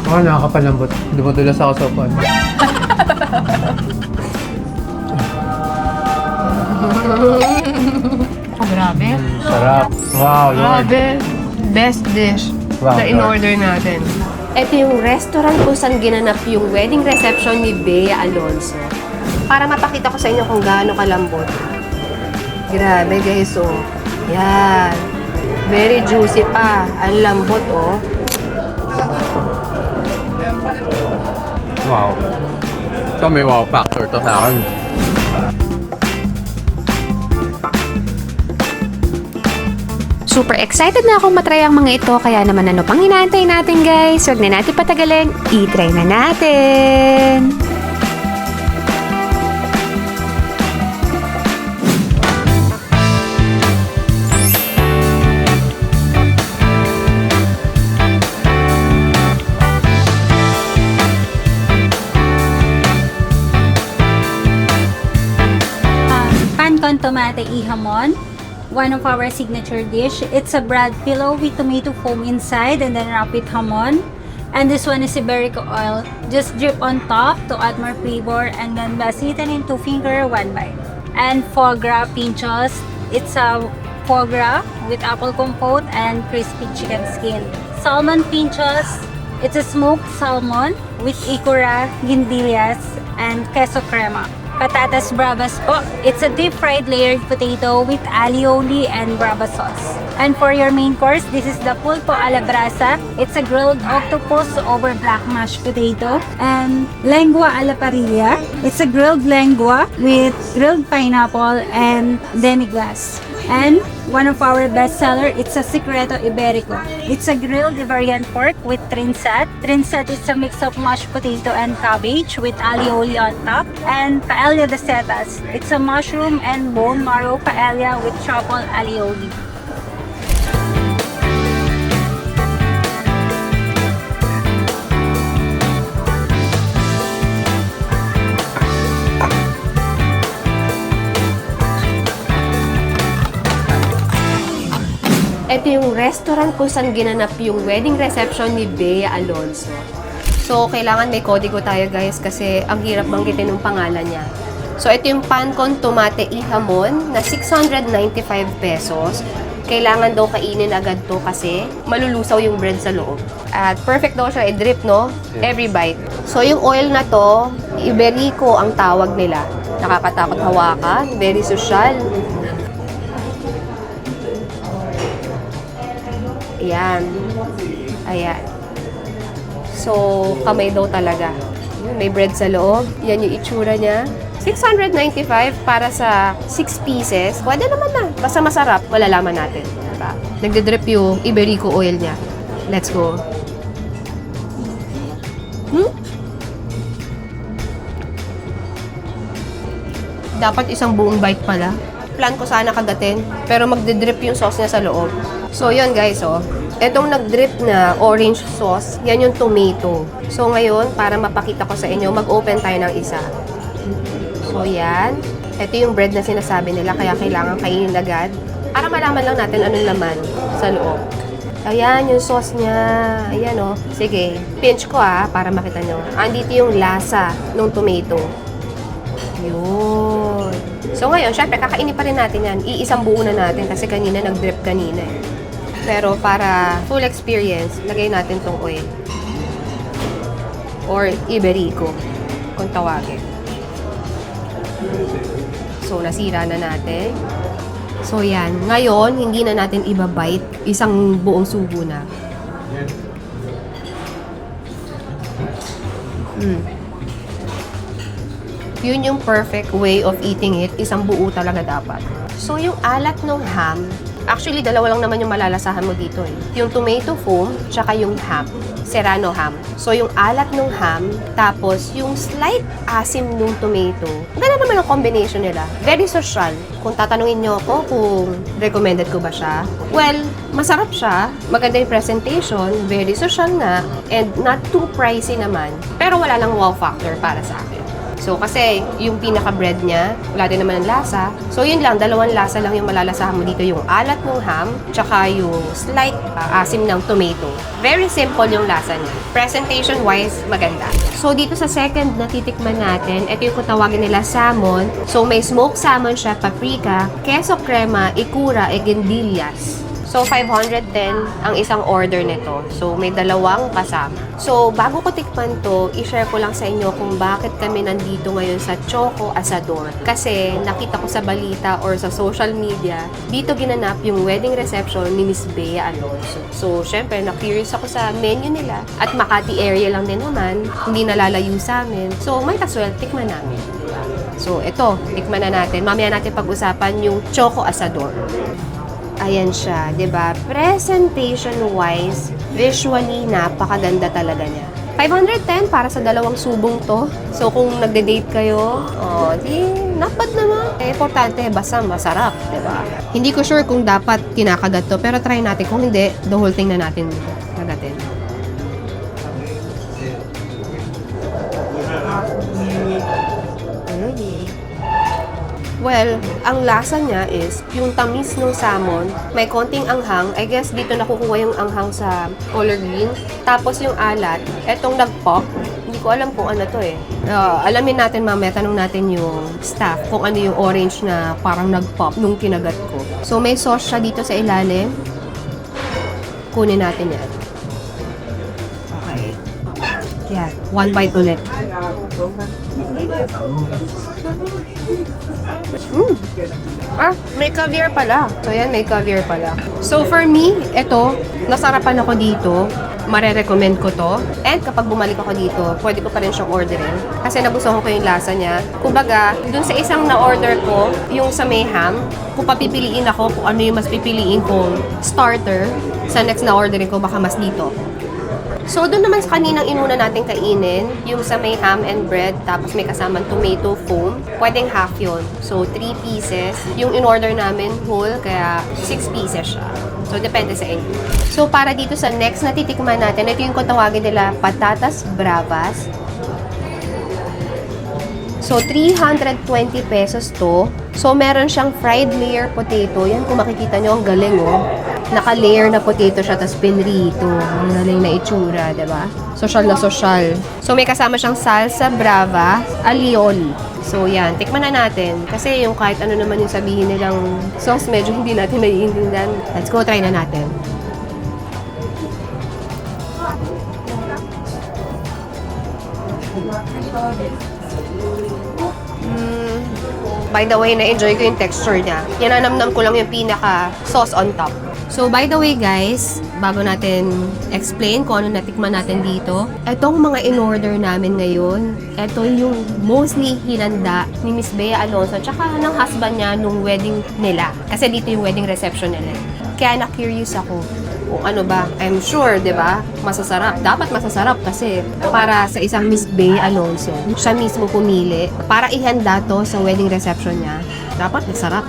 Oh, nakakapalambot. Dumudulas ako sa upuan. Grabe. Sarap. Wow, Lord. Grabe. Best dish Wow, na in-order natin. Ito yung restaurant kung saan ginanap yung wedding reception ni Bea Alonzo. Para mapakita ko sa inyo kung gaano kalambot. Grabe guys, oh. Yan. Very juicy pa. Ang lambot, oh. Wow. Ito may wow factor to sa akin. Super excited na akong matry ang mga ito, kaya naman ano pang inaantay natin guys? Huwag na natin patagalin, i-try na natin! Pan con tomate y jamon, one of our signature dish. It's a bread pillow with tomato foam inside and then wrap with hamon. And this one is Iberico oil. Just drip on top to add more flavor and then eaten in 2 finger, 1 bite. And foie gras pinchos. It's a foie gras with apple compote and crispy chicken skin. Salmon pinchos. It's a smoked salmon with ikura, guindillas, and queso crema. Patatas bravas po. It's a deep fried layered potato with alioli and brava sauce. And for your main course, this is the pulpo alla brasa. It's a grilled octopus over black mashed potato. And lengua alla parrilla. It's a grilled lengua with grilled pineapple and demi-glace. And one of our best seller, it's a Secreto Iberico. It's a grilled Iberian pork with trinsat. Trinsat is a mix of mashed potato and cabbage with alioli on top. And paella de setas. It's a mushroom and bone marrow paella with truffle alioli. Ito yung restaurant kung saan ginanap yung wedding reception ni Bea Alonzo. So, kailangan may kodigo tayo guys kasi ang hirap banggitin yung pangalan niya. So, ito yung pan con tomate y jamon na 695 pesos. Kailangan daw kainin agad to kasi malulusaw yung bread sa loob. At perfect daw siya i-drip, no? Every bite. So, yung oil na to, Iberico ang tawag nila. Nakakatakot hawakan, very social. Ayan. Ayan. So, kamay daw talaga. May bread sa loob. Yan yung itsura niya. 695 para sa 6 pieces. Pwede naman na. Basta masarap, malalaman natin. Diba? Nagdidrip yung Iberico oil niya. Let's go. Dapat isang buong bite pala. Plan ko sana kagatin, pero magdidrip yung sauce niya sa loob. So, yun guys, oh. Etong nagdrip na orange sauce, yan yung tomato. So, ngayon, para mapakita ko sa inyo, mag-open tayo ng isa. So, yan. Ito yung bread na sinasabi nila, kaya kailangan kainin agad. Para malaman lang natin anong laman sa loob. Ayan, yung sauce niya. Ayan, oh. Sige, pinch ko para makita nyo. Andito yung lasa ng tomato. Yun. So ngayon, syempre, kakainin pa rin natin yan. Iisang buo na natin kasi kanina nag-drip kanina eh. Pero para full experience, lagay natin tong oil. Or Iberico, kung tawagin. So, nasira na natin. So, yan. Ngayon, hindi na natin ibabite. Isang buong subo na. Yun yung perfect way of eating it. Isang buo talaga dapat. So, yung alat ng ham, actually, dalawa lang naman yung malalasahan mo dito eh. Yung tomato foam, tsaka yung ham. Serrano ham. So, yung alat ng ham, tapos yung slight asim ng tomato. Ganda naman ang combination nila. Very social. Kung tatanungin nyo ako kung recommended ko ba siya, well, masarap siya. Maganda yung presentation. Very social nga. And not too pricey naman. Pero wala lang wow factor para sa akin. So, kasi yung pinaka-bread niya, wala din naman ang lasa. So, yun lang, dalawang lasa lang yung malalasahan mo dito. Yung alat ng ham, tsaka yung slight asim ng tomato. Very simple yung lasa niya. Presentation-wise, maganda. So, dito sa second na titikman natin, ito yung kung tawagin nila salmon. So, may smoked salmon siya, paprika, queso crema, ikura, eguindillas. So, 510 ang isang order nito. So, may dalawang kasama. So, bago ko tikman to, i-share ko lang sa inyo kung bakit kami nandito ngayon sa Choco Asador. Kasi, nakita ko sa balita or sa social media, dito ginanap yung wedding reception ni Miss Bea Alonzo. So, syempre, na-curious ako sa menu nila. At Makati area lang din naman, hindi nalalayo sa amin. So, might as well, tikman namin. So, ito, tikman na natin. Mamaya natin pag-usapan yung Choco Asador. Ayan siya, 'di ba? Presentation-wise, visually, napakaganda talaga niya. 510 para sa dalawang subong to. So, kung nagde-date kayo, not bad naman. Importante, basta masarap, 'di ba? Hindi ko sure kung dapat kinakagat to, pero try natin. Kung hindi, the whole thing na natin kagatin. Well, ang lasa niya is yung tamis ng salmon, may konting anghang. I guess dito nakukuha yung anghang sa color green. Tapos yung alat, etong nag-pop, hindi ko alam kung ano to eh. Alamin natin mamaya, tanong natin yung staff kung ano yung orange na parang nag-pop nung kinagat ko. So may sauce siya dito sa ilalim. Kunin natin yan. Okay. Yan, one bite ulit. May caviar pala. So, yan, may caviar pala. So, for me, ito, nasarapan ako dito. Mare-recommend ko to. And kapag bumalik ako dito, pwede ko pa rin siyang orderin. Kasi nagustuhan ko yung lasa niya. Kumbaga, dun sa isang na-order ko, yung sa may ham, kung papipiliin ako kung ano yung mas pipiliin kong starter, sa next na orderin ko, baka mas dito. So, doon naman sa kaninang inuna natin kainin, yung sa may ham and bread, tapos may kasamang tomato foam, pwedeng half yun. So, 3 pieces. Yung in-order namin, whole, kaya 6 pieces siya. So, depende sa inyo. So, para dito sa next na titikman natin, ito yung kung tawagin nila patatas bravas. So, 320 pesos to. So, meron siyang fried layer potato. Yan, kung makikita nyo, ang galing, oh. Naka-layer na potato siya, tapos pinrito. Ang galing na itsura, diba? Social na social. So, may kasama siyang salsa brava, alioli. So, yan. Tikman na natin. Kasi yung kahit ano naman yung sabihin nilang sauce, medyo hindi natin naiintindihan. Let's go, try na natin. By the way, na-enjoy ko yung texture niya. Yananamnam ko lang yung pinaka-sauce on top. So, by the way guys, bago natin explain kung ano natikman natin dito, etong mga in-order namin ngayon, eto yung mostly hinanda ni Miss Bea Alonzo tsaka ng husband niya nung wedding nila. Kasi dito yung wedding reception nila. Kaya na-curious ako kung ano ba. I'm sure, di ba? Masasarap. Dapat masasarap kasi para sa isang Miss Bea Alonzo, siya mismo pumili para ihanda to sa wedding reception niya. Dapat masarap.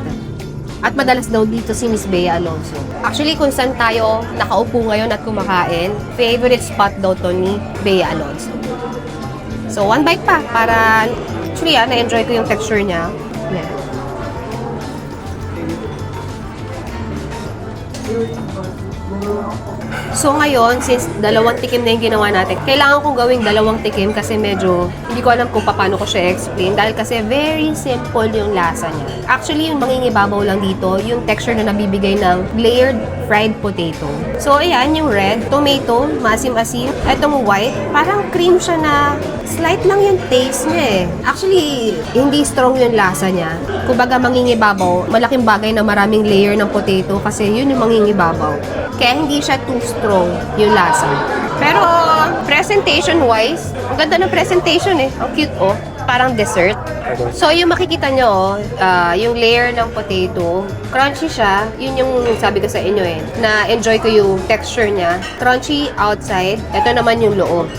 At madalas daw dito si Miss Bea Alonzo. Actually, kung saan tayo nakaupo ngayon at kumakain, favorite spot daw to ni Bea Alonzo. So, one bite pa para, actually, na-enjoy ko yung texture niya. Yeah. So ngayon, since dalawang tikim na yung ginawa natin, kailangan kong gawing dalawang tikim kasi medyo hindi ko alam kung paano ko siya explain dahil kasi very simple yung lasa niya. Actually, yung mangingibabaw lang dito, yung texture na nabibigay ng layered fried potato. So ayan, yung red, tomato, maasim-asim. Etong white, parang cream siya na slight lang yung taste niya eh. Actually, hindi strong yung lasa niya. Kumbaga mangingibabaw, malaking bagay na maraming layer ng potato kasi yun yung mangingibabaw. Kaya hindi siya too strong yung lasa. Pero presentation-wise, ang ganda ng presentation eh. Ang cute oh. Parang dessert. So yung makikita nyo, yung layer ng potato, crunchy siya. Yun yung sabi ko sa inyo eh. Na-enjoy ko yung texture niya. Crunchy outside. Ito naman yung loob.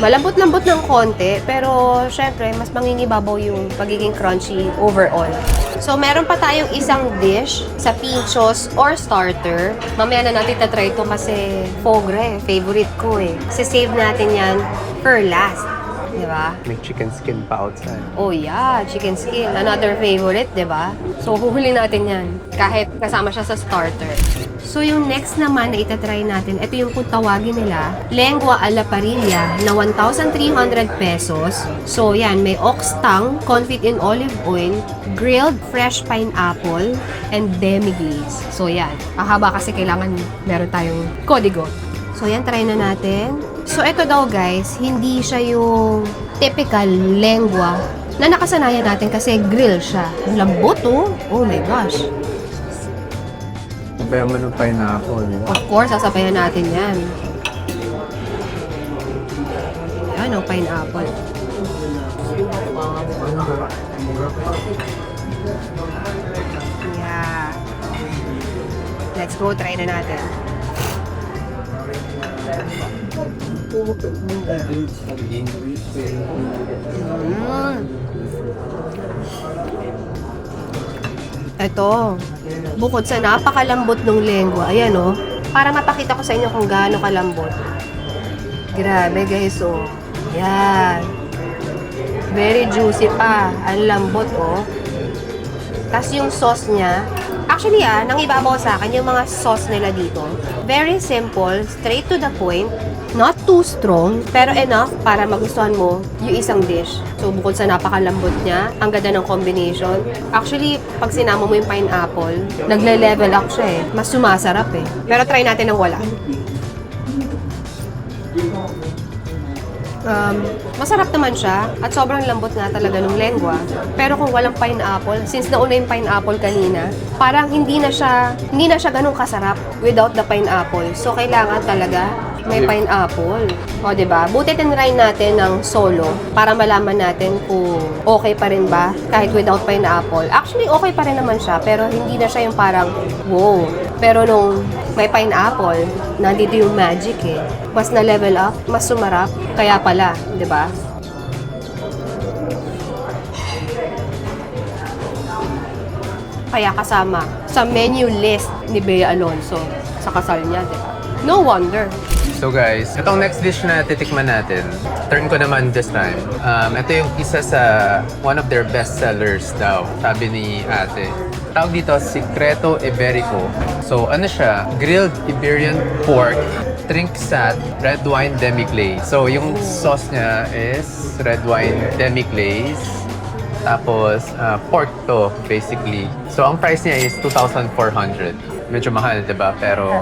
Malambot-lambot ng konti, pero syempre, mas mangingibabaw yung pagiging crunchy overall. So, meron pa tayong isang dish sa pinchos or starter. Mamaya na natin tatry ito kasi fogre, favorite ko eh. Kasi save natin yan for last. Di ba? May chicken skin pa outside. Oh yeah, chicken skin. Another favorite, di ba? So, huhuli natin yan. Kahit kasama siya sa starter. So, yung next naman na itatry natin, ito yung kung tawagin nila, lengua a la parrilla na 1,300 pesos. So, yan, may ox tongue, confit in olive oil, grilled fresh pineapple, and demi-glaze. So, yan. Ahaba kasi kailangan meron tayong kodigo. So, yan, try na natin. So, ito daw guys, hindi siya yung typical lengua na nakasanayan natin kasi grill siya. Ang lambot oh. Oh my gosh. Sabayan mo ng pineapple. Of course, sasabayan natin yan. Yan ang pineapple. Yeah. Let's go, try na natin. Ito, bukod sa napakalambot ng lengua, ayan oh, para mapakita ko sa inyo kung gaano kalambot. Grabe guys, oh. Yan. Very juicy pa. Ang lambot, oh. Tapos yung sauce niya, actually nang ibabaw sa akin, yung mga sauce nila dito, very simple, straight to the point, not too strong, pero enough para magustuhan mo yung isang dish. So, bukod sa napakalambot niya, ang ganda ng combination. Actually, pag sinama mo yung pineapple, nagle-level up siya eh. Mas sumasarap eh. Pero try natin ng wala. Masarap naman siya at sobrang lambot nga talaga ng lengua. Pero kung walang pineapple, since nauna yung pineapple kanina, parang hindi na siya ganun kasarap without the pineapple. So, kailangan talaga may pineapple. O, diba? Buti tinry natin ng solo para malaman natin kung okay pa rin ba kahit without pineapple. Actually, okay pa rin naman siya, pero hindi na siya yung parang, wow. Pero nung may pineapple, nandito yung magic eh. Mas na-level up, mas sumarap, kaya pala, diba? Kaya kasama sa menu list ni Bea Alonzo sa kasal niya, diba? No wonder. So guys, itong next dish na titikman natin, turn ko naman this time. Ito yung isa sa one of their best sellers daw, sabi ni ate. Tawag dito, Secreto Iberico. So ano siya, grilled Iberian pork, trinxat, red wine demi-glaze. So yung sauce niya is red wine demi-glaze. Tapos pork to basically. So ang price niya is 2,400. Medyo mahal, diba? Pero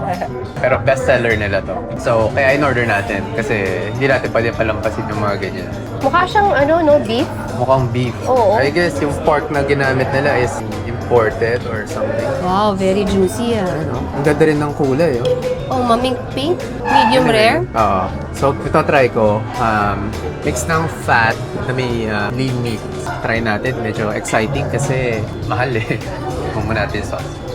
best seller nila to. So, kaya in-order natin kasi hindi natin pwede palampasin yung mga ganyan. Mukha siyang beef. Mukhang beef. Oo. I guess yung pork na ginamit nila is imported or something. Wow, very juicy Ang ganda rin ng kulay, oh. Oh, maming pink, medium rare. Oo. So, ito try ko. Mix ng fat na may lean meat. Try natin. Medyo exciting kasi mahal eh. Kung muna natin sauce.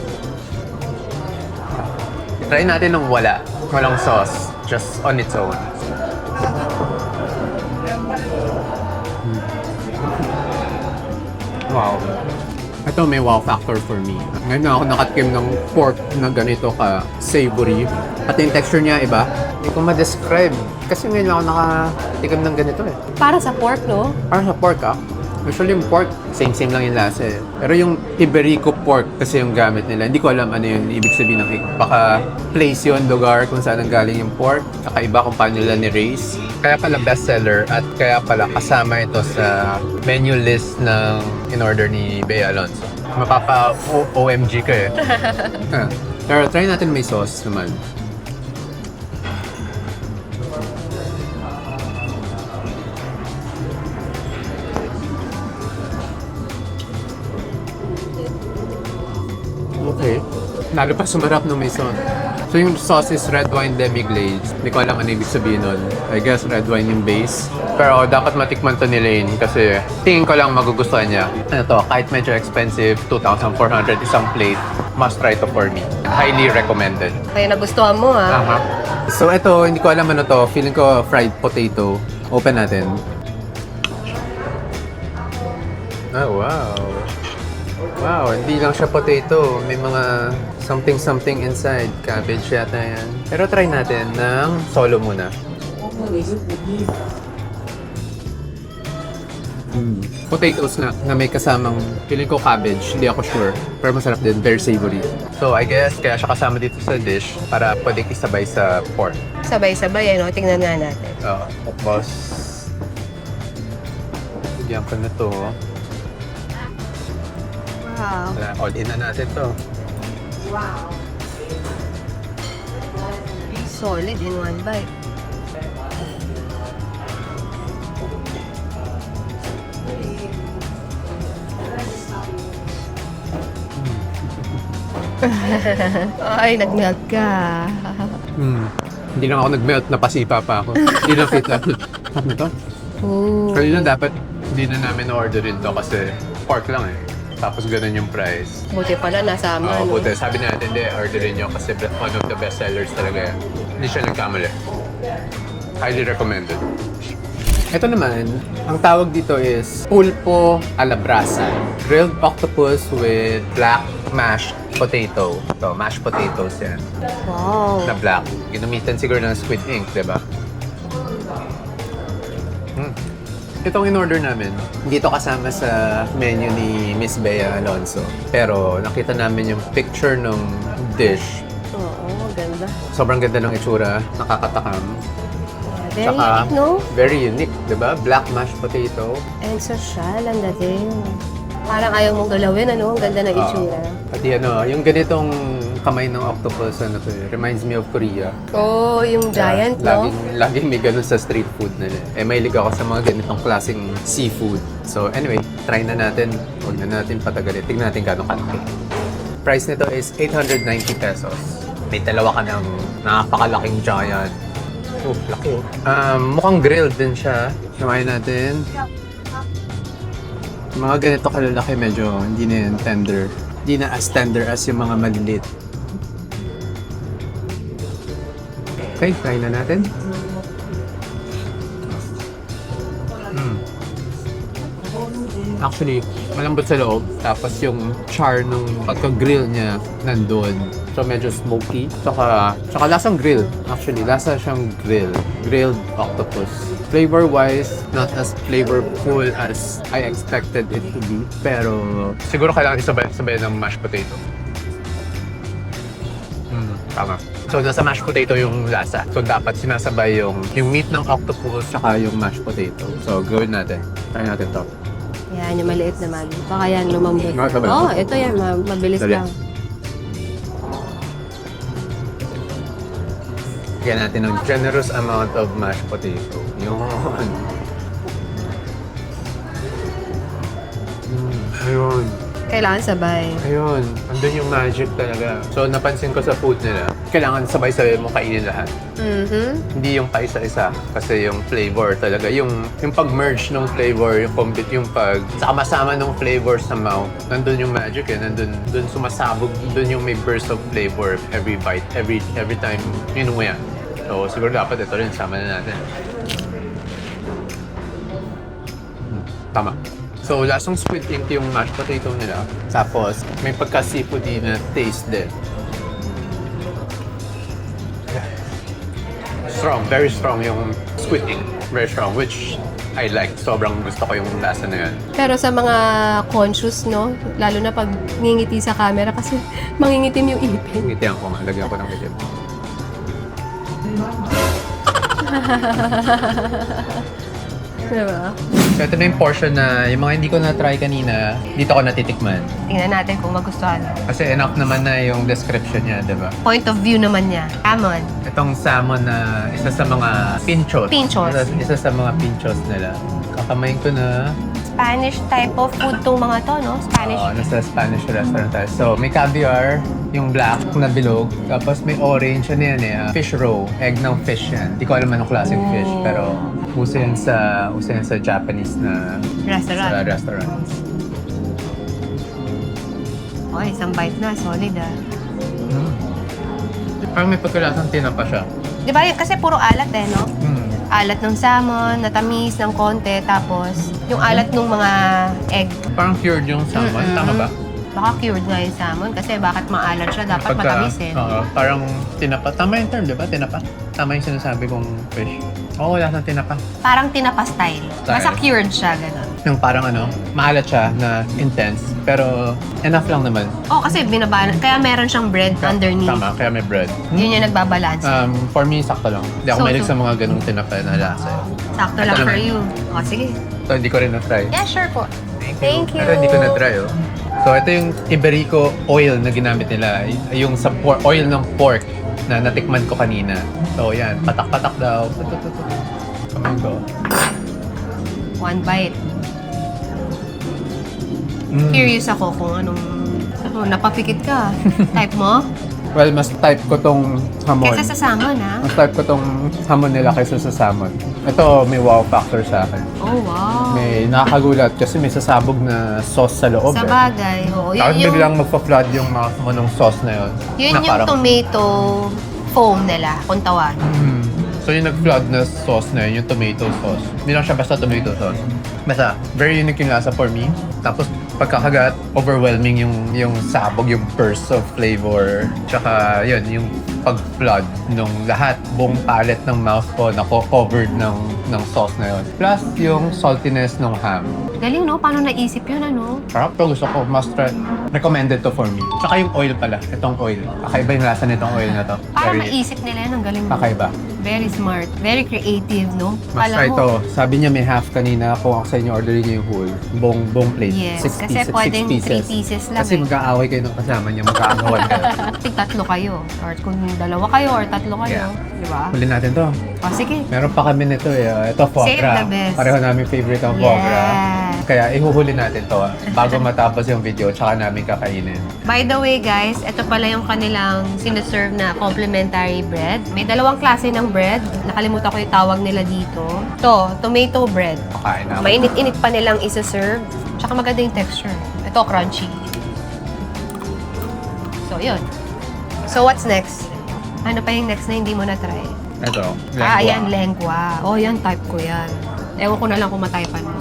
Try natin ng walang sauce, just on its own. Wow. Ito may wow factor for me. Ngayon na ako nakatikim ng pork na ganito ka savory. At yung texture niya iba. Hindi ko ma-describe. Kasi ngayon ako nakatikim ng ganito eh. Para sa pork, no? Para sa pork usually yung pork, same lang yung lasa eh. Pero yung Iberico pork kasi yung gamit nila, hindi ko alam ano yun ibig sabihin ng baka place yun, lugar kung saan ang galing yung pork. Kakaiba kung paano nila ni-raise. Kaya pala bestseller at kaya pala kasama ito sa menu list ng in-order ni Bea Alonzo. Mapapa-OMG ka eh. Pero try natin may sauce naman. Okay. Lalo pa sumarap nung may sauce. So yung sauce is red wine demi-glaze. Hindi ko alam ano ibig sabihin nun. I guess red wine yung base. Pero dapat matikman to ni Lane kasi tingin ko lang magugustuhan niya. Ano to, kahit medyo expensive, 2,400 isang plate, must try to for me. Highly recommended. Kaya nagustuhan mo So ito, hindi ko alam ano to. Feeling ko fried potato. Open natin. Oh, wow. Wow, hindi lang siya potato. May mga something inside. Cabbage yata yan. Pero try natin ng solo muna. Potatoes na may kasamang, feeling ko cabbage, hindi ako sure. Pero masarap din, very savory. So I guess kaya siya kasama dito sa dish para pwedeng isabay sa pork. Sabay-sabay, ano? Tingnan nga natin. Tapos, bigyan ko na to. Wow. All in na natin to. Solid in one bite. Ay, nag-melt ka. Hindi lang ako nag-melt, napasipa pa ako. Hindi lang kita. Ano to? Ooh. Pero yun dapat hindi na namin orderin to kasi pork lang eh. Tapos ganun yung price. Buti pala nasama, no? Buti. Sabi natin, hindi, orderin nyo kasi one of the best sellers talaga yan. Hindi siya nagkamali. Highly recommended. Ito naman, ang tawag dito is pulpo a la brasa. Grilled octopus with black mashed potato. So, mashed potatoes yan. Wow. Na black. Ginamitan siguro ng squid ink, di ba? Itong in-order namin, hindi to kasama sa menu ni Miss Bea Alonso. Pero nakita namin yung picture ng dish. Oo, ganda. Sobrang ganda ng itsura, nakakatakam. Very unique, no? Very unique, di ba? Black mashed potato. And social, ang dating. Parang ayaw mong galawin, ano? Ang ganda ng itsura. Pati ano, yung ganitong kamay ng octopus, ano to, reminds me of Korea. Oh, yung giant, no? Laging may ganun sa street food nila. Mahilig ako sa mga ganitong klaseng seafood. So anyway, try na natin. Huwag na natin patagalin. Tignan natin gano'ng kalaki. Price nito is 890 pesos. May dalawa ka ng napakalaking giant. Oh, laki. Mukhang grilled din siya. Samayin natin. Mga ganito kalalaki, medyo hindi na yan tender. Hindi na as tender as yung mga maliliit. Okay, try na natin. Actually, malambot sa loob. Tapos yung char nung pagka-grill niya nandun. So medyo smoky. Tsaka lasang grill. Actually, lasa siyang grill. Grilled octopus. Flavor-wise, not as flavorful as I expected it to be. Pero siguro kailangan isabay ng mashed potato. Tama. So, nasa mashed potato yung lasa. So, dapat sinasabay yung meat ng octopus saka yung mashed potato. So, gawin natin. Try natin to. Yan, yung maliit naman. Baka yan lumambot. Sabay. Oh, ito yan. Mabilis Dali. lang. Kaya natin ng generous amount of mashed potato. Yun. Ayun. Kailangan sabay. Ayun. Andun yung magic talaga. So, napansin ko sa food nila, kailangan sabay-sabay mo kainin lahat. Hindi yung paisa-isa. Kasi yung flavor talaga, yung pag-merge ng flavor, yung sama-sama ng flavor sa mouth, nandun yung magic eh. Nandun sumasabog, dun yung may burst of flavor every bite, every time yun mo yan. So, siguro dapat ito rin, sama na natin. Tama. So, lasang squid ink yung mashed potato nila. Tapos, may pagka-seafoody na taste din. Strong, very strong yung squid ink. Very strong, which I like. Sobrang gusto ko yung lasa na yan. Pero sa mga conscious, no? Lalo na pag ngingiti sa camera kasi mangingitim yung ipin. Ngitihan ko nga. Lagyan ko ng ketchup. Diba? So, ito na yung portion na yung mga hindi ko na-try kanina, dito ko natitikman. Tingnan natin kung magustuhan. Kasi enough naman na yung description niya, di ba? Point of view naman niya. Salmon. Itong salmon na isa sa mga pinchos. Pinchos. Isa sa mga pinchos nila. Kakamayin ko na. Spanish type of food tong mga to, no? Spanish. Nasa Spanish restaurant tayo. So, may caviar, yung black na bilog. Tapos may orange, ano yan eh, fish roe. Egg ng fish yan. Di ko alam anong klaseng fish, pero uso yan sa Japanese na Restaurant. restaurants. Okay, isang bite na. Solid, ah. Parang may pagkalasang tinapa siya. Di ba? Kasi puro alat eh, no? Alat ng salmon, natamis ng konti, tapos yung alat ng mga egg. Parang cured yung salmon, tama ba? Baka cured nga yung salmon kasi bakit maalat siya, dapat matamis eh. Parang tinapa. Tama yung term, di ba? Tinapa. Tama yung sinasabi kong fish. Oo, lasang tinapa. Parang tinapa style. Basta cured siya, gano'n. Yung parang maalat siya na intense. Pero enough lang naman. Oh, kasi kaya meron siyang bread underneath. Tama, kaya may bread. Yun yung nagbabalance. For me, sakto lang. Hindi ako So, mahilig sa mga ganung tinapay na lasa. Sakto Ito lang for naman. you. O, sige. So, hindi ko rin na-try. Yeah, sure po. Thank you. Pero hindi ko na-try, oh. So, ito yung Iberico oil na ginamit nila. Yung sa oil ng pork na natikman ko kanina. So, yan. Patak-patak daw. Come on, go. One bite. Mm. Curious ako kung anong... napapikit ka. Type mo? Well, mas type ko tong hamon. Kesa sa salmon, ha? Mas type ko tong hamon nila kaysa sa salmon. Ito, may wow factor sa akin. Oh, wow. May nakakagulat kasi may sasabog na sauce sa loob. Sa eh. bagay. Oo. Tapos biglang magpa-flood yung mouth mo ng sauce na yun. Yun na yung parang- tomato foam nila, kung tawagin. Mm. So yung nag-flood na sauce na yun, yung tomato sauce. Hindi lang siya basta tomato sauce. Basta, very unique yung lasa for me. Tapos pagkakagat, overwhelming yung sabog, yung burst of flavor. Tsaka yun, yung pag-flood nung lahat, buong palette ng mouth ko covered ng sauce na yun. Plus yung saltiness ng ham. Galing, no? Paano naisip yun, ano? Sarap to, gusto ko, must try. Recommended to for me. Tsaka yung oil pala, itong oil. Kakaiba yung lasa nitong oil na to. Para maisip nila yun, ang galing mo. Kakaiba. Very smart. Very creative, no? Must try to. Sabi niya may half kanina. Kung ako sa inyo, orderin niyo yung whole. Buong plate. Yes, 6 kasi pieces, pwedeng 6 3 pieces lang Kasi eh. mag-aaway kayo ng kasama niya. Mag-aagawan kayo. Tatlo kayo. Or kung dalawa kayo or tatlo kayo. Yeah. Di ba? Huli natin to. O, sige. Meron pa kami nito eh. Ito, foie Save gras. the best. Pareho namin favorite ang foie gras. Yeah. Kaya ihuhuli natin to. Bago matapos yung video, tsaka namin kakainin. By the way, guys, ito pala yung kanilang sinaserve na complimentary bread. May dalawang klase ng bread. Nakalimutan ko yung tawag nila dito. Ito, tomato bread. Pakain namin. Mainit-init pa nilang isa-serve. Tsaka maganda yung texture. Ito, crunchy. So, yun. So, what's next? Ano pa yung next na hindi mo na-try? Ito, Ah, lengua. ayan, lengua. Oh, yan, type ko yan. Ewan ko na lang kung matypan mo.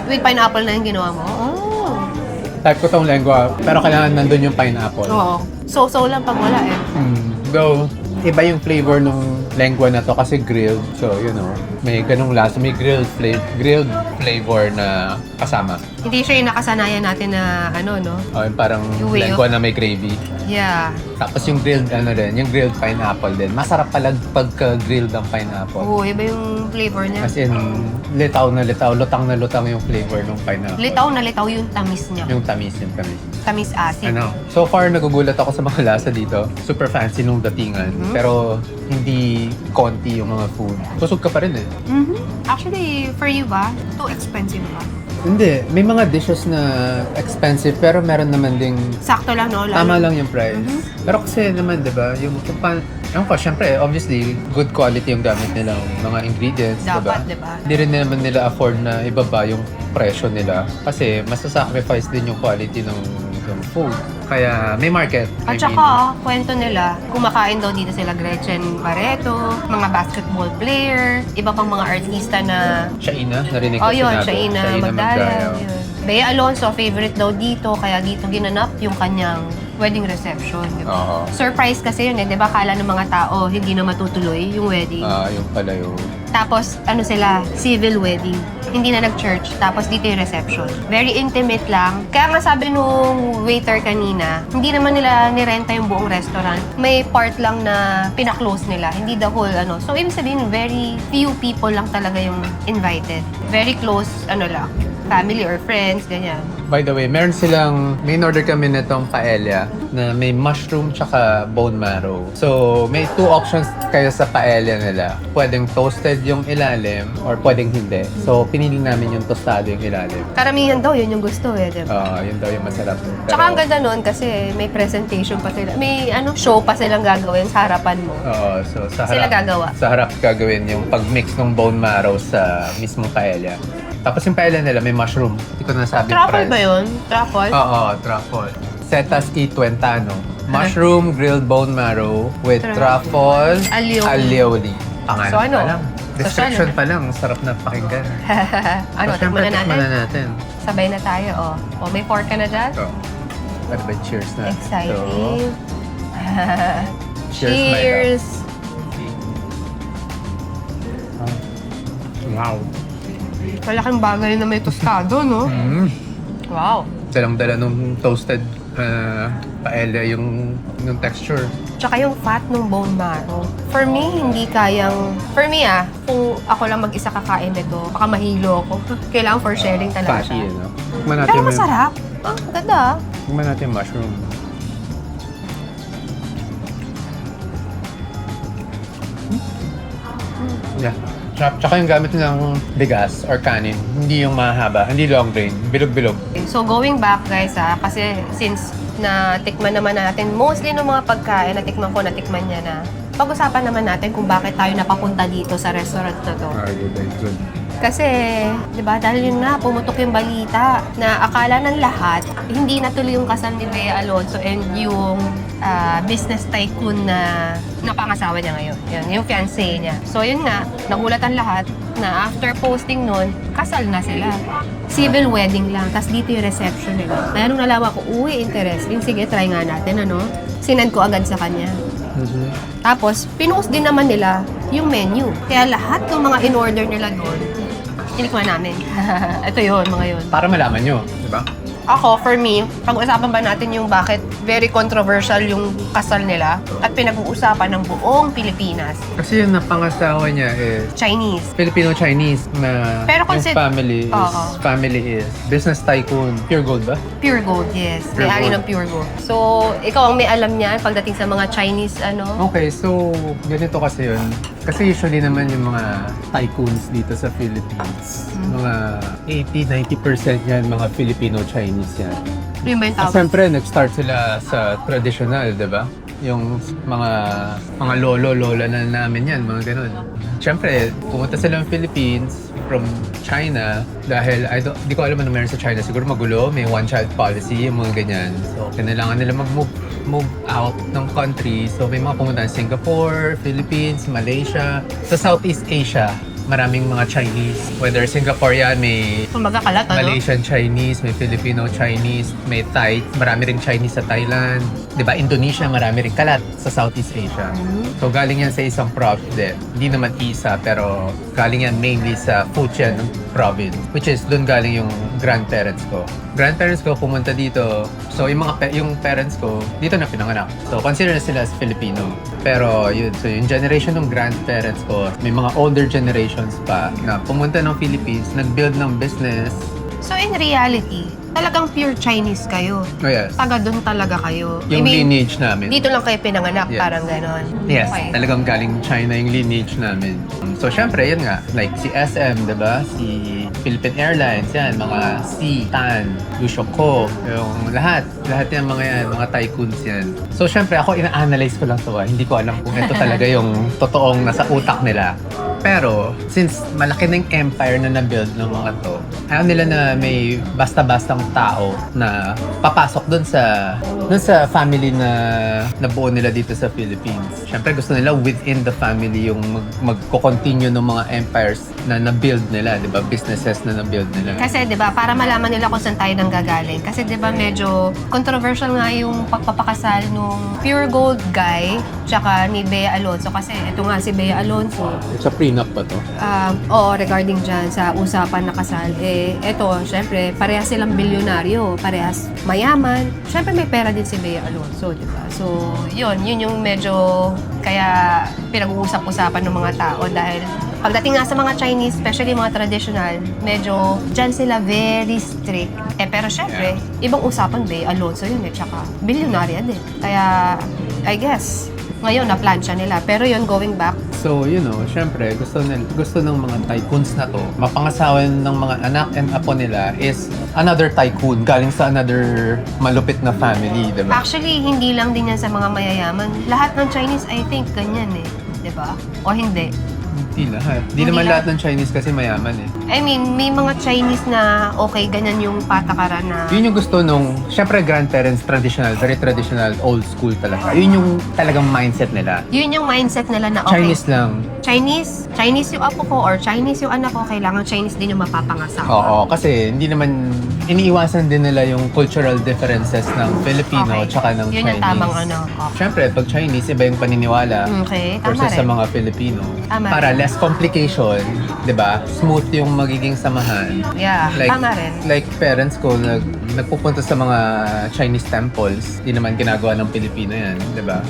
With pineapple na yung ginawa mo? Oh. Type ko tong lengua, pero kailangan nandun yung pineapple. Oo. So-so lang pag wala eh. Though, iba yung flavor ng lengua na to kasi grilled. So, may ganung lasa. May grilled flavor na kasama. Hindi siya yung nakasanayan natin na no? Yung parang Yung way lengua na may gravy. Yeah. Tapos yung grilled yung grilled pineapple din. Masarap pala pagka-grilled ang pineapple. Oo, iba yung flavor niya. As in, lutaw na lutang yung flavor ng pineapple. Litaw na litaw yung tamis niya. Yung tamis. Tamis acid. So far, nagugulat ako sa mga lasa dito. Super fancy nung datingan. Pero, hindi konti yung mga food. Busog ka pa rin eh. Actually, for you ba? Too expensive ba? Hindi. May mga dishes na expensive, pero meron naman ding Sakto lang, no? tama lang yung price. Pero kasi naman, di ba, syempre, obviously, good quality yung gamit nilang mga ingredients, Dapat, di di ba? ba? Hindi rin naman nila afford na ibaba yung presyo nila. Kasi, masasacrifice din yung quality ng food. Kaya, may market. At saka, kwento nila, kumakain daw dito sila Gretchen Barreto, mga basketball player, iba pang mga artista na... Shaina, narinig ko Oh, yun, sinabi. Shaina Magdayaw. Yun. Bea Alonso, favorite daw dito, kaya dito ginanap yung kanyang wedding reception. Di ba? Oo. Surprise kasi yun eh, di ba? Kala ng mga tao, hindi na matutuloy yung wedding. Yung pala yung... Tapos, sila, civil wedding. Hindi na nag-church. Tapos, dito yung reception. Very intimate lang. Kaya nga sabi nung waiter kanina, hindi naman nila nirenta yung buong restaurant. May part lang na pinaklose nila. Hindi the whole, So, ibig sabihin, very few people lang talaga yung invited. Very close, lang. Family or friends, ganyan. By the way, may in-order kami nitong paella na may mushroom tsaka bone marrow. So, may 2 options kayo sa paella nila. Pwedeng toasted yung ilalim or pwedeng hindi. So, pinili namin yung tostado yung ilalim. Karamihan daw, yun yung gusto eh, di ba? Yun daw yung masarap. Tsaka ang ganda nun kasi may presentation pa sila. May show pa silang gagawin sa harapan mo. So sa Sila harap, gagawa. Sa harap gagawin yung pag-mix ng bone marrow sa mismong paella. Tapos yung paella nila may mushroom. Hindi ko nasabi Truffle ba yun? Truffle? Oo, truffle. Setas y tuentano. Mushroom grilled bone marrow with truffle alioli. Pangalan So, ano? pa lang. Description pa lang. Sarap na pakinggan. So, Tikman na tikman natin. Sabay na tayo, may fork ka na dyan? So, ano ba? Cheers na. Exciting. Cheers, my love. Cheers! So, Wow. Malaking bagay na may tostado, no? Wow. Dalang-dala nung toasted paella yung texture. Tsaka yung fat ng bone marrow. For me, hindi kayang... For me kung ako lang mag-isa kakain nito, baka mahilo ako. Kailangan for sharing talaga Fatty, siya. no? Tingnan natin Pero yung- masarap. Ganda ah. Tingnan natin yung mushroom. Yeah. Tsaka yung gamit ng bigas or kanin, hindi yung mahaba, hindi long grain, bilog-bilog. So going back guys kasi since natikman naman natin mostly ng mga pagkain, natikman niya na. Pag-usapan naman natin kung bakit tayo napapunta dito sa restaurant na to. Good. Kasi, di ba, dahil yun nga, pumutok yung balita na akala ng lahat, hindi natuloy yung kasal ni Bea Alonzo and yung business tycoon na pangasawa niya ngayon. Yun, yung fiancé niya. So, yun nga, nagulat ang lahat na after posting nun, kasal na sila. Civil wedding lang, tas dito yung reception nila. Kaya nung nalaman ko, interesting, sige, try nga natin, ano? Sinend ko agad sa kanya. Tapos, pinost din naman nila yung menu. Kaya lahat ng mga in-order nila doon, tinikman namin. Ito yun, mga yun. Para malaman nyo, di ba? Ako, for me, pag-usapan ba natin yung bakit very controversial yung kasal nila at pinag-uusapan ng buong Pilipinas. Kasi yung napangasawa niya is Chinese. Filipino-Chinese na Pero yung Oo. family is business tycoon. Pure gold ba? Pure gold, yes. Pure May-ari gold. ng pure gold. So, ikaw ang may alam niyan pagdating sa mga Chinese, Okay, so ganito kasi yun. Kasi usually naman yung mga tycoons dito sa Philippines, mga 80-90% yan, mga Filipino-Chinese yan. Yun ba yung tawag? Siyempre, nag-start sila sa traditional, di ba? Yung mga lolo-lola na namin yan, mga ganun. Siyempre, pumunta sila ng Philippines from China dahil di ko alam ano meron sa China. Siguro magulo, may one-child policy, yung mga ganyan. So, kailangan nila move out ng country. So, may mga pumunta ng Singapore, Philippines, Malaysia. Sa Southeast Asia, maraming mga Chinese. Whether Singapore yan, may Kumbaga kalat, Malaysian Chinese, may Filipino Chinese, may Thai, marami rin Chinese sa Thailand. 'Di ba? Indonesia, marami rin kalat sa Southeast Asia. So galing yan sa isang province din. Hindi naman isa, pero galing yan mainly sa Fujian province, which is doon galing yung grandparents ko. Grandparents ko pumunta dito. So yung parents ko dito na pinanganak. So consider na sila as Filipino. Pero yun, so yung generation ng grandparents ko, may mga older generations pa na pumunta ng Philippines, nag-build ng business. So, in reality, talagang pure Chinese kayo. Oh yes. Taga doon talaga kayo. Yung lineage namin. Dito lang kayo pinanganak, Yes. parang ganon. Yes, Okay. talagang galing China yung lineage namin. So, syempre, yun nga. Like, si SM, diba? Si Philippine Airlines, yan. Mga Si, Tan, Yushoko, yung lahat. Lahat yan, mga tycoons yan. So, syempre, ako ina-analyze ko lang to. Hindi ko alam kung ito talaga yung totoong nasa utak nila. Pero, since malaki na yung empire na na-build ng mga to, ayaw nila na may basta-bastang tao na papasok dun sa family na nabuo nila dito sa Philippines. Siyempre, gusto nila within the family yung magko-continue ng mga empires na na-build nila, di ba? Businesses na na-build nila. Kasi 'di ba, para malaman nila kung saan tayo nanggagaling. Kasi 'di ba medyo controversial nga yung pagpapakasal nung pure gold guy tsaka ni Bea Alonzo kasi ito nga si Bea Alonzo. Sa prenup pa to? Oo, regarding dyan sa usapan na kasal, eto, syempre, parehas silang bilyonaryo, parehas mayaman. Syempre, may pera din si Bea Alonzo, di ba? So, yun yung medyo kaya pinag-uusap-usapan ng mga tao dahil pagdating nga sa mga Chinese, especially mga traditional, medyo dyan sila very strict. Pero syempre, ibang usapan Bea Alonzo yun tsaka bilyonarya din. Kaya, I guess, ngayon na-plancha nila. Pero yun, going back, So, syempre, gusto ng mga tycoons na to, mapangasawa ng mga anak and apo nila is another tycoon, galing sa another malupit na family, di ba? actually, hindi lang din yan sa mga mayayaman. Lahat ng Chinese, I think, ganyan di ba? O hindi. Hindi lahat. Hindi Hindi naman lahat. lahat ng Chinese kasi mayaman eh. I mean, may mga Chinese na okay, ganyan yung patakaran na... Yun yung gusto nung, syempre grandparents, traditional, very traditional, old school talaga. Yun yung talagang mindset nila. Yun yung mindset nila na okay. Chinese lang. Chinese yung apo ko or Chinese yung anak ko, kailangan Chinese din yung mapapangasa ko. Oo, kasi hindi naman, iniiwasan din nila yung cultural differences ng Filipino Okay. tsaka ng Yun Chinese. yung tamang ano. Okay. Syempre, pag Chinese, iba yung paniniwala Okay, tama versus sa rin. mga Filipino. Tama Para rin. less complication, di ba? Smooth yung magiging samahan. Yeah, tama rin. Like parents ko, nagpupunta sa mga Chinese temples, di naman ginagawa ng Pilipino yan, di ba?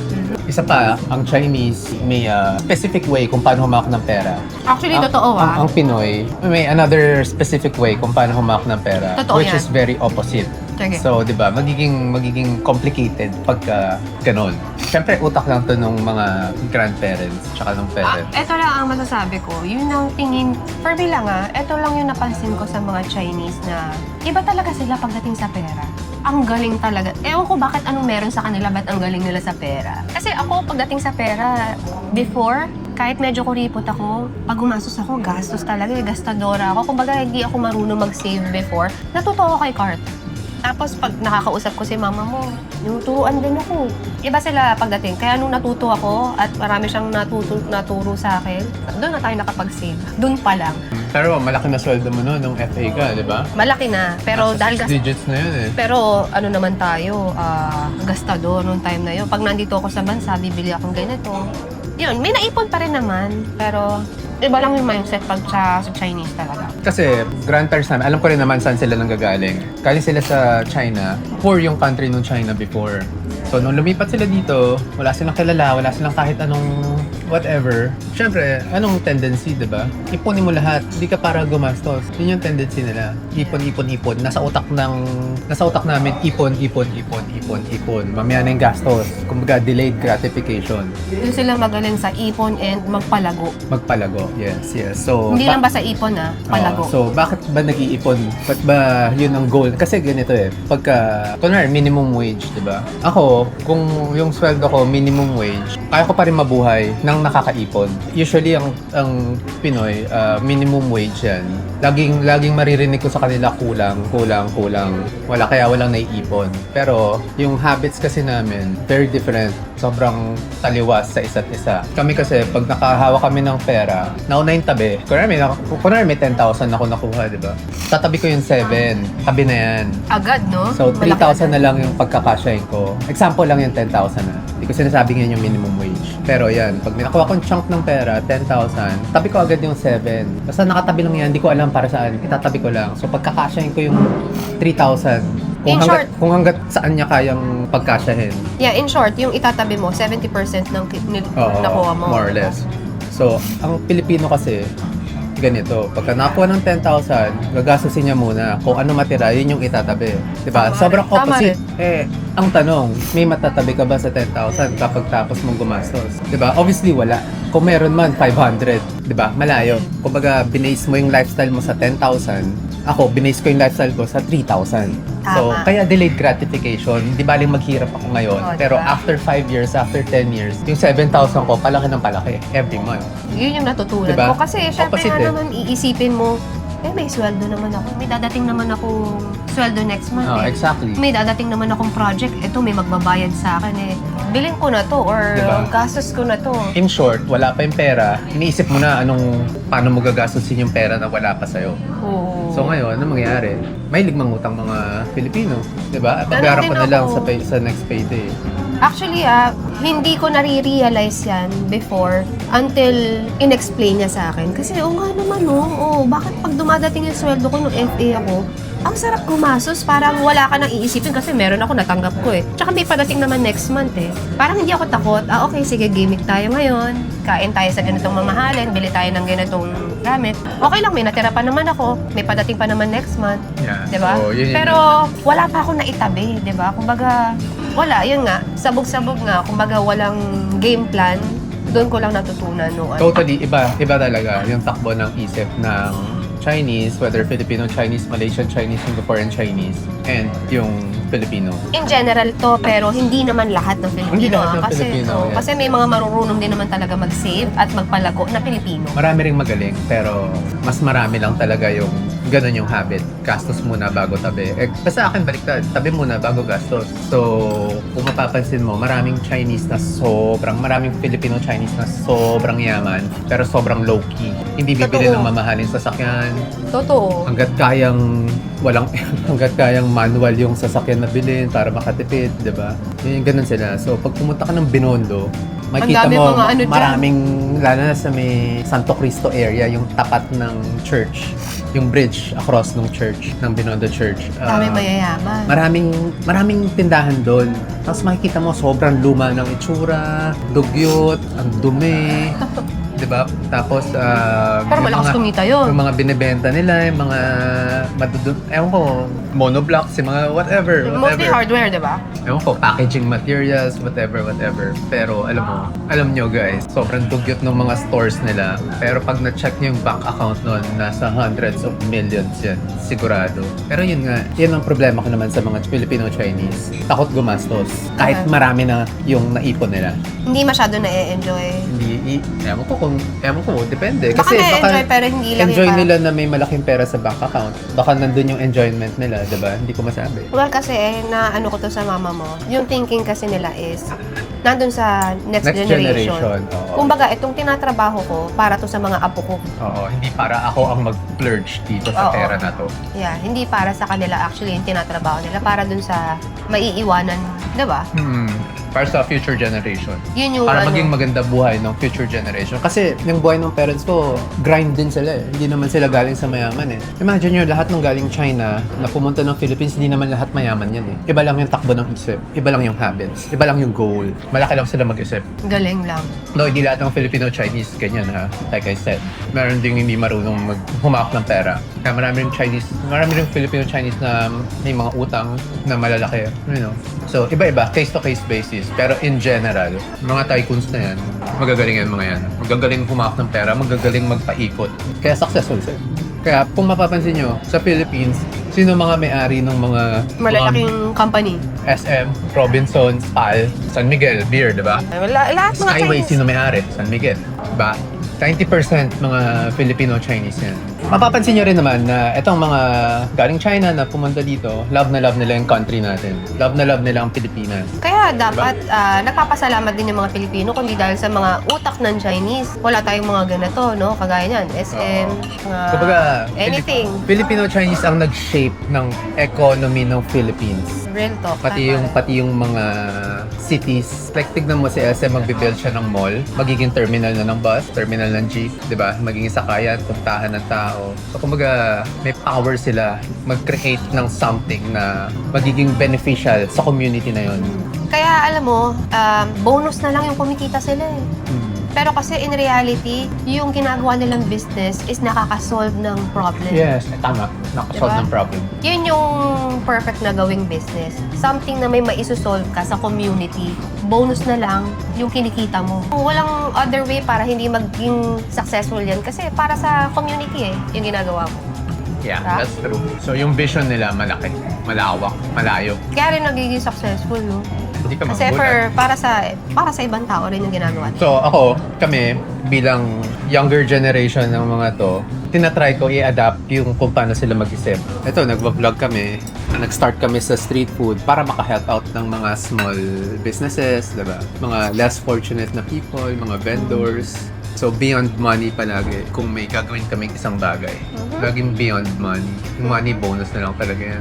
Isa pa, ang Chinese may specific way kung paano humawak ng pera. Actually, totoo Ang Pinoy, may another specific way kung paano humawak ng pera. Totoo which yan. is very opposite. Sige. So, di ba, magiging complicated pagka ganon. Siyempre, utak lang to nung mga grandparents tsaka ng parents. Ito lang ang masasabi ko. Yun ang tingin, for me lang ito lang yung napansin ko sa mga Chinese na iba talaga sila pagdating sa pera. Ang galing talaga. Ewan ko bakit anong meron sa kanila, ba't ang galing nila sa pera. Kasi ako, pagdating sa pera, before, kahit medyo kuripot ako, pag gumastos ako, gastos talaga, gastadora ako. Kumbaga, hindi ako marunong mag-save before. Natuto ako kay Cart. Tapos pag nakakausap ko si mama mo, tinuturuan din ako. Iba sila pagdating. Kaya nung natuto ako at marami siyang naturo sa akin, doon na tayo nakapag-save. Doon pa lang. Pero malaki na sweldo mo noon nung FA ka, di ba? Malaki na. Pero Nasa dahil 6 digits na yun eh. Pero ano naman tayo, gastador nung time na yun. Pag nandito ako sa bansa, bibili akong ganito. Yun, may naipon pa rin naman. Pero iba lang yung mindset pag sa Chinese talaga. Kasi grandparents namin, alam ko rin naman saan sila nanggagaling. Galing sila sa China. Poor yung country nung China before. So, nung lumipat sila dito, wala silang kilala, wala silang kahit anong whatever. Siyempre, anong tendency, di ba? Ipunin mo lahat. Hindi ka para gumastos. Yun yung tendency nila. Ipon, ipon, ipon. Nasa utak namin, ipon, ipon, ipon, ipon, ipon. Mamaya na yung gastos. Kumbaga, delayed gratification. Doon sila magaling sa ipon and magpalago. Magpalago. Yes, yes. So, Hindi lang ba sa ipon palago. So, bakit ba nag-iipon? Ba't ba yun ang goal? Kasi ganito eh. Pagka, kunwari, minimum wage, di ba? Ako, kung yung sweldo ko, minimum wage, kaya ko pa rin mabuhay nang nakakaipon. Usually, ang Pinoy, minimum wage yan. Laging maririnig ko sa kanila, kulang. Wala, kaya walang naiipon. Pero, yung habits kasi namin, very different. Sobrang taliwas sa isa't isa. Kami kasi, pag nakahawa kami ng pera, nauna yung tabi. Kunwari may 10,000 ako nakuha, di ba? Tatabi ko yung 7. Tabi na yan. Agad, no? So, Malaki 3,000 na lang yung pagkakasyahin ko. Example lang yung 10,000 na. Hindi ko sinasabi ngayon yung minimum wage. Pero yan, pag may nakuha kong chunk ng pera, 10,000, tabi ko agad yung 7. Basta nakatabi lang yan, hindi ko alam para saan. Itatabi ko lang. So, pagkakasyahin ko yung 3,000. Kung hanggat saan niya kayang pagkasyahin. Yeah, in short, yung itatabi mo, 70% ng nakuha mo. More or less. So, ang Pilipino kasi, ganito, pagka nakuha ng 10,000, gagastusin niya muna. Kung ano matira, yun yung itatabi. Diba? Tama Sobrang rin. Tama opposite. Ang tanong, may matatabi ka ba sa 10,000 kapag tapos mong gumastos? Diba? Obviously, wala. Kung meron man, 500. Diba? Malayo. Kumbaga, binase mo yung lifestyle mo sa 10,000. Ako, binase ko yung lifestyle ko sa 3,000. So, Tama. kaya delayed gratification. Di baling maghirap ako ngayon. Oh, Pero diba? after 5 years, after 10 years, yung 7,000 ko, palaki ng palaki. Every month. Yun yung natutunan Diba? ko. Kasi, syempre Opposite nga eh. naman, iisipin mo, may sweldo naman ako. May dadating naman akong sweldo next month Oh, exactly. May dadating naman akong project. Ito, may magbabayad sa akin Bilhin ko na to or Diba? gastos ko na to. In short, wala pa yung pera. Iniisip mo na paano mo gagastusin yung pera na wala pa sa'yo. Oo. So ngayon, ano mangyayari? May ligmang utang mga Pilipino. Diba? Pagbayaran ko din na lang ako. sa next payday. Actually, hindi ko nare-realize yan before until in-explain niya sa akin. Kasi, nga naman, bakit pag dumadating yung sweldo ko nung FA ako, ang sarap gumasos, parang wala ka nang iisipin kasi meron ako, natanggap ko Tsaka may padating naman next month Parang hindi ako takot, okay, sige, gimmick tayo ngayon, kain tayo sa ganitong mamahalin, bili tayo ng ganitong gamit. Okay lang, may natira pa naman ako, may padating pa naman next month. Yeah. Diba? So, yun. Pero wala pa ako naitabi, diba? Kumbaga, wala, yun nga, sabog-sabog nga, kumbaga walang game plan, doon ko lang natutunan Totally, iba talaga yung takbo ng isip ng Chinese, whether Filipino, Chinese, Malaysian, Chinese, Singaporean Chinese, and yung Filipino. In general to, pero hindi naman lahat ng Filipino. Hindi lahat ng kasi, Filipino, yes. kasi may mga marurunong din naman talaga mag-save at magpalago na Pilipino. Marami ring magaling, pero mas marami lang talaga yung ganun yung habit. Gastos muna bago tabi. Sa akin, baliktad. Tabi muna bago gastos. So, kung mapapansin mo, maraming Chinese na maraming Filipino-Chinese na sobrang yaman, pero sobrang low-key. Hindi bibili Totoo. ng mamahaling sasakyan. Totoo. Hanggat kayang manual yung sasakyan na bilhin para makatipid, di ba? Yung ganun sila. So, pag pumunta ka ng Binondo, makikita dami mo mga ano dyan. maraming, lalo na sa may Santo Cristo area, yung tapat ng church, yung bridge across ng church, ng Binondo Church. Dami mayayaman. Maraming tindahan doon. Tapos makikita mo sobrang luma ng itsura, dugyot, ang dumi. 'Di ba? Tapos Pero yung malakas kumita yun. Yung mga binebenta nila, yung mga ewan ko, monoblocks, yung mga whatever. Mostly hardware, di ba? Ewan ko, packaging materials, whatever. Pero alam nyo guys, sobrang dugyot ng mga stores nila. Pero pag na-check nyo yung bank account nun, nasa hundreds of millions yan. Sigurado. Pero yun nga, yun ang problema ko naman sa mga Filipino-Chinese. Takot gumastos. Kahit marami na yung naipon nila. Hindi masyado na-enjoy. Ewan ko, depende. Baka na-enjoy pero hindi lang enjoy yung nila na may malaking pera sa bank account. Baka nandun yung enjoyment nila, diba? Hindi ko masabi. Well, kasi na ano ko to sa mama mo, yung thinking kasi nila is nandun sa next generation. Oo. Kumbaga, itong tinatrabaho ko para to sa mga apo ko. Oo, hindi para ako ang mag-splurge dito sa Oo. pera na to. Yeah, hindi para sa kanila actually yung tinatrabaho nila, para dun sa maiiwanan, di ba? Para sa future generation. Yun yung Para ano. maging maganda buhay ng future generation. Kasi yung buhay ng parents ko, grind din sila eh. Hindi naman sila galing sa mayaman eh. Imagine nyo, lahat ng galing China na pumunta ng Philippines, hindi naman lahat mayaman yan eh. Iba lang yung takbo ng isip. Iba lang yung habits. Iba lang yung goal. Malaki lang sila mag-isip. Galing lang. No, hindi lahat ng Filipino-Chinese ganyan ha. Like I said, meron ding hindi marunong humawak ng pera. Kaya marami rin Filipino-Chinese na may mga utang na malalaki. You know? So, iba-iba, case-to-case basis. Pero in general, mga tycoons na yan, magagaling yan mga yan. Magagaling humawak ng pera, magagaling magpaikot. Kaya successful sila. Kaya kung mapapansin nyo, sa Philippines, sino mga may-ari ng mga Malalaking company. SM, Robinsons, PAL, San Miguel, beer, di ba? Lahat mga Skyway, Chinese. sino may-ari? San Miguel. Diba? 90% mga Filipino-Chinese yan. Mapapansin nyo rin naman na itong mga galing China na pumunta dito, love na love nila yung country natin. Love na love nila ang Pilipinas. Kaya dapat nagpapasalamat din yung mga Pilipino kundi dahil sa mga utak ng Chinese. Wala tayong mga ganito, no? Kagaya niyan, SM, Kumbaga, anything. Filipino-Chinese ang nag-shape ng economy ng Philippines. Real talk. Pati yung mga cities. Like, tignan mo si SM, magbibuild siya ng mall. Magiging terminal na ng bus, terminal ng jeep, di ba? Magiging sakayan, puntahan ng tao. So, kumbaga, may power sila mag-create ng something na magiging beneficial sa community na yon. Kaya alam mo, bonus na lang yung kumikita sila eh. Pero kasi in reality, yung ginagawa nilang business is nakaka-solve ng problem. Yes, tama. Nakasolve Diba? ng problem. Yun yung perfect na gawing business. Something na may maisosolve ka sa community. Bonus na lang yung kinikita mo. Walang other way para hindi maging successful yan. Kasi para sa community eh, yung ginagawa mo. Yeah, Diba? that's true. So, yung vision nila malaki, malawak, malayo. Kaya rin nagiging successful, no? Hindi ka Kasi magulat. para sa ibang tao rin yung ginagawa nila. So, kami, bilang younger generation ng mga to, tinatry ko i-adapt yung kung paano sila mag-isip. Ito, nagva-vlog kami. Nag-start kami sa street food para maka-help out ng mga small businesses, diba? Mga less fortunate na people, mga vendors. So, beyond money palagi. Kung may gagawin kaming isang bagay, laging beyond money. Yung money bonus na lang talaga yan.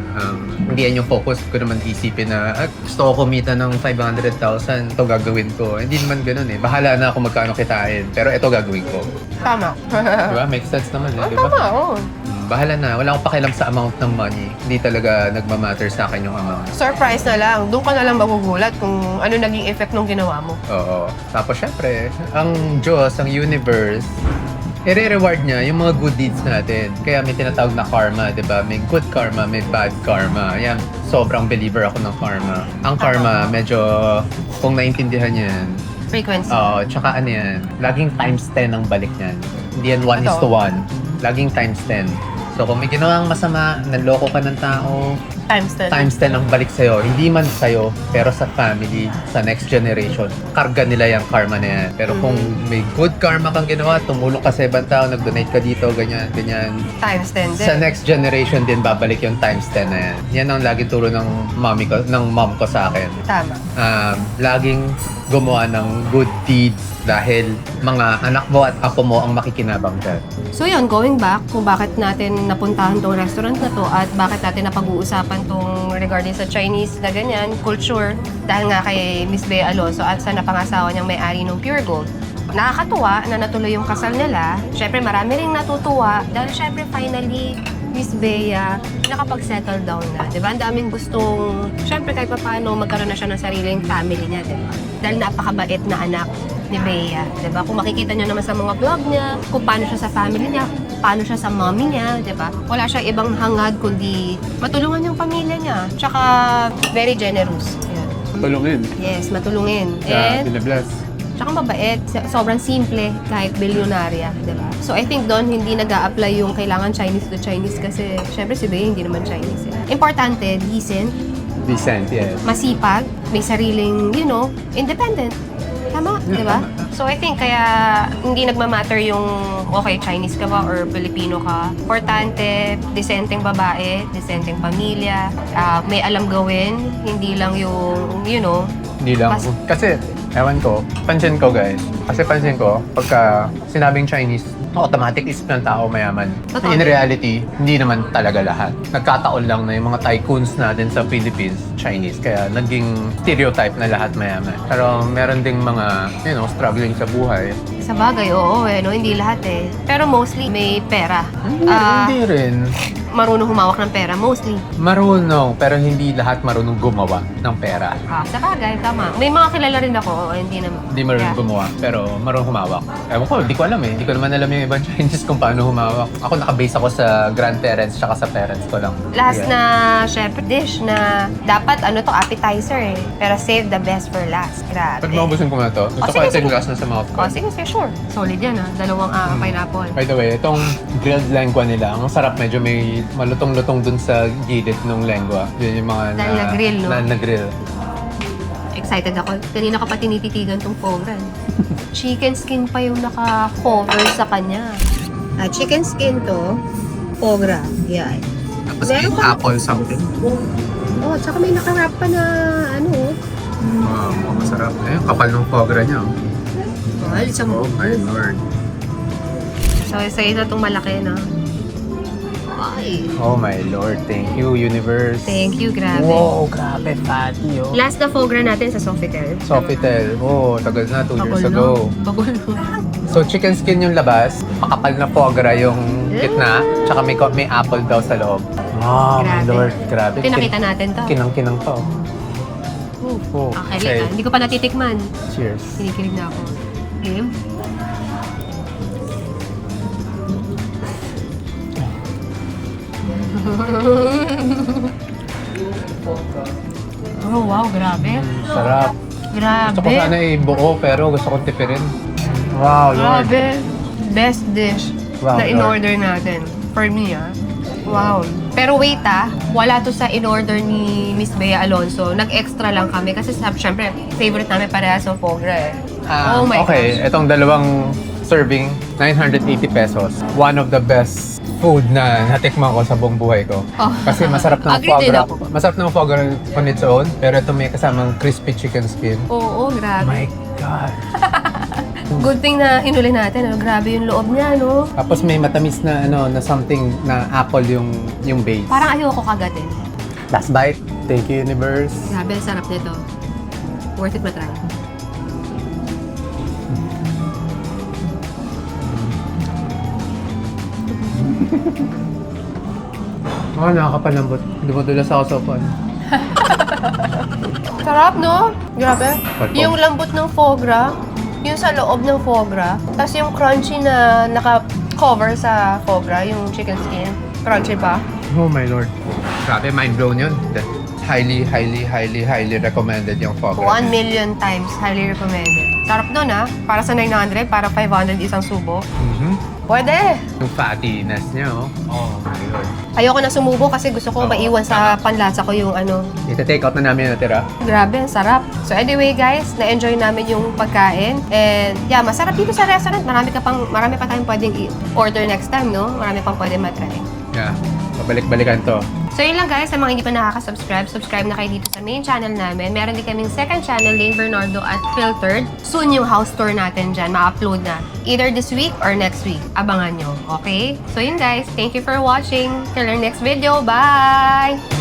Hindi yan yung focus ko naman isipin na gusto ko kumita ng 500,000, ito gagawin ko. Hindi naman ganun eh. Bahala na ako magkano kitain, pero ito gagawin ko. Tama. Diba? Makes sense naman eh, diba? Tama, oo. Bahala na. Wala akong pakialam sa amount ng money. Hindi talaga nagmamatter sa akin yung amount. Surprise na lang. Doon ka na lang magugulat kung ano naging effect ng ginawa mo. Oo. Tapos syempre, ang Diyos, ang universe, i-reward niya yung mga good deeds natin. Kaya may tinatawag na karma, di ba? May good karma, may bad karma. Yan, sobrang believer ako ng karma. Ang karma, medyo, kung naintindihan niyo yan, Frequency. oo, tsaka ano yan, laging times 10 ang balik niyan. Hindi yan 1:1. Laging times 10. So kung may ginawang masama, nanloko ka ng tao, Times 10. times 10 ang balik sa'yo. Hindi man sa'yo, pero sa family, sa next generation. Karga nila yung karma na yan. Pero kung may good karma kang ginawa, tumulong ka sa ibang tao, nag-donate ka dito, ganyan, ganyan. Times 10 din. Sa next generation din, babalik yung times 10 na yan. Yan ang laging turo ng mom ko sa akin. Tama. Laging gumawa ng good deeds dahil mga anak mo at apo mo ang makikinabang dyan. So yun, going back kung bakit natin napuntahan tong restaurant na to at bakit natin napag-uusapan tong regarding sa Chinese na ganyan, culture, dahil nga kay Miss Bea Alonso at sa napangasawa niyang may-ari ng Pure Gold. Nakakatuwa na natuloy yung kasal nila. Syempre marami ring natutuwa dahil syempre finally Miss Bea nakapag-settle down na. Diba? Ang daming gustong, syempre kahit paano magkaroon na siya ng sariling family niya. Diba? Dahil napakabait na anak ni Bea. Diba? Kung makikita niyo naman sa mga vlog niya, kung paano siya sa family niya, paano siya sa mommy niya, diba? Wala siya ibang hangad kundi matulungan yung pamilya niya. Tsaka very generous. Yan. Tulungin. Yes, matulungin. And Pinabless. tsaka mabait, sobrang simple kahit bilyonarya, diba? So I think doon hindi nag-a-apply yung kailangan Chinese to Chinese kasi syempre si Bea hindi naman Chinese. Importante, decent, Decent, yes. masipag, may sariling, independent. Tama, Yeah, di ba? tama. So I think kaya hindi nagmamatter yung okay, Chinese ka ba or Filipino ka. Importante, decenteng babae, decenteng pamilya, may alam gawin, hindi lang yung, Hindi lang. Mas- Kasi, ewan ko, pansin ko guys. Kasi pansin ko, pagka sinabing Chinese, automatic isip ng tao mayaman. Totoo. In reality, hindi naman talaga lahat. Nagkataon lang na yung mga tycoons natin sa Philippines, Chinese. Kaya naging stereotype na lahat mayaman. Pero meron ding mga, struggling sa buhay. sa bagay, oo hindi lahat eh. Pero mostly may pera. Hindi rin. Marunong humawak ng pera, mostly. Marunong, pero hindi lahat marunong gumawa ng pera. Sa bagay, tama. May mga kilala rin ako, hindi naman. Hindi marunong Yeah. gumawa, pero marunong humawak. Ewan ko, hindi ko alam eh. Hindi ko naman alam yung ibang Chinese kung paano humawak. Ako nakabase ako sa grandparents tsaka sa parents ko lang. Last Yeah. na syempre dish na dapat appetizer eh. Pero save the best for last. Grabe. Pag maubusin ko na to, gusto ko sige, ito yung sige. last na sa mouth ko. Sige, sure. Solid yan dalawang pineapple. By the way, itong grilled lengua nila, ang sarap, medyo may malutong-lutong dun sa gilid ng lengua. Yun yung mga Dahil na-grill, no? Na-grill. Excited ako. Kanina ka pa tinititigan tong fogan. Chicken skin pa yung naka-cover sa kanya. Chicken skin to. Fogra. Yan. Tapos Meron yung pa- apple something. Tsaka may nakarap pa na Wow, masarap. Ayun, kapal ng foie gras niya. isang Oh my lord. So, isa na itong malaki, no? Ay. Oh my lord. Thank you, universe. Thank you, grabe. Wow, grabe, fatty, oh. Last na fogra natin sa Sofitel. Sofitel. Oh, tagal na, 2 years ago. Bagol na. So, chicken skin yung labas, makapal na foie gras yung gitna, tsaka may apple daw sa loob. Oh my Grabe. lord, grabe. Pinakita natin to. Kinang-kinang to. Oh, Okay. Hindi ko pa natitikman. Cheers. Kinikilig na ako. Game? Oh, wow. Grabe. Sarap. Gusto ko sana Grabe. buo, pero gusto kong tipirin. Wow, lord. Grabe. Best dish Wow, na Lord. in-order natin. For me, Wow. Pero wait wala to sa in-order ni Miss Bea Alonso. Nag-extra lang kami kasi syempre, favorite namin parehas sa foie gras eh. Oh my Okay, gosh. itong dalawang serving, 980 pesos. One of the best food na natikman ko sa buong buhay ko. Oh. Kasi masarap ng Agree foie din gras. ako. Masarap ng foie gras on its own, pero ito may kasamang crispy chicken skin. Oo, grabe. My God. Good thing na hinuli natin. Grabe yung loob niya, no? Tapos may matamis na na something na apple yung base. Parang ayoko kagatin. Last bite. Thank you, universe. Grabe, ang sarap nito. Worth it matry. Oh, nakakapalambot. Dumudulas ako sa upuan. Sarap, no? Grabe. Pagpag- Yung lambot ng foie gras, yung sa loob ng foie gras, tapos yung crunchy na naka-cover sa foie gras, yung chicken skin. Crunchy pa. Oh my lord. Grabe, mind blown yun. Highly, highly, highly, highly recommended yung foie gras. 1 million times highly recommended. Sarap doon para sa 900, para 500 isang subo. Pwede! Yung fattiness niya, oh. Oh, yun. Ayoko na sumubo kasi gusto ko maiwan sa panlasa ko yung Ita-take out na namin yung natira. Grabe, ang sarap. So anyway guys, na-enjoy namin yung pagkain. And yeah, masarap dito sa restaurant. Marami pa tayong pwedeng i-order next time, no? Marami pang pwedeng matry. Yeah, pabalik-balikan to. So yun lang guys, sa mga hindi pa nakaka-subscribe, subscribe na kayo dito sa main channel namin. Meron din kaming second channel, Lane Bernardo at Filtered. Soon yung house tour natin dyan, ma-upload na. Either this week or next week. Abangan nyo, okay? So yun guys, thank you for watching. Till our next video, bye!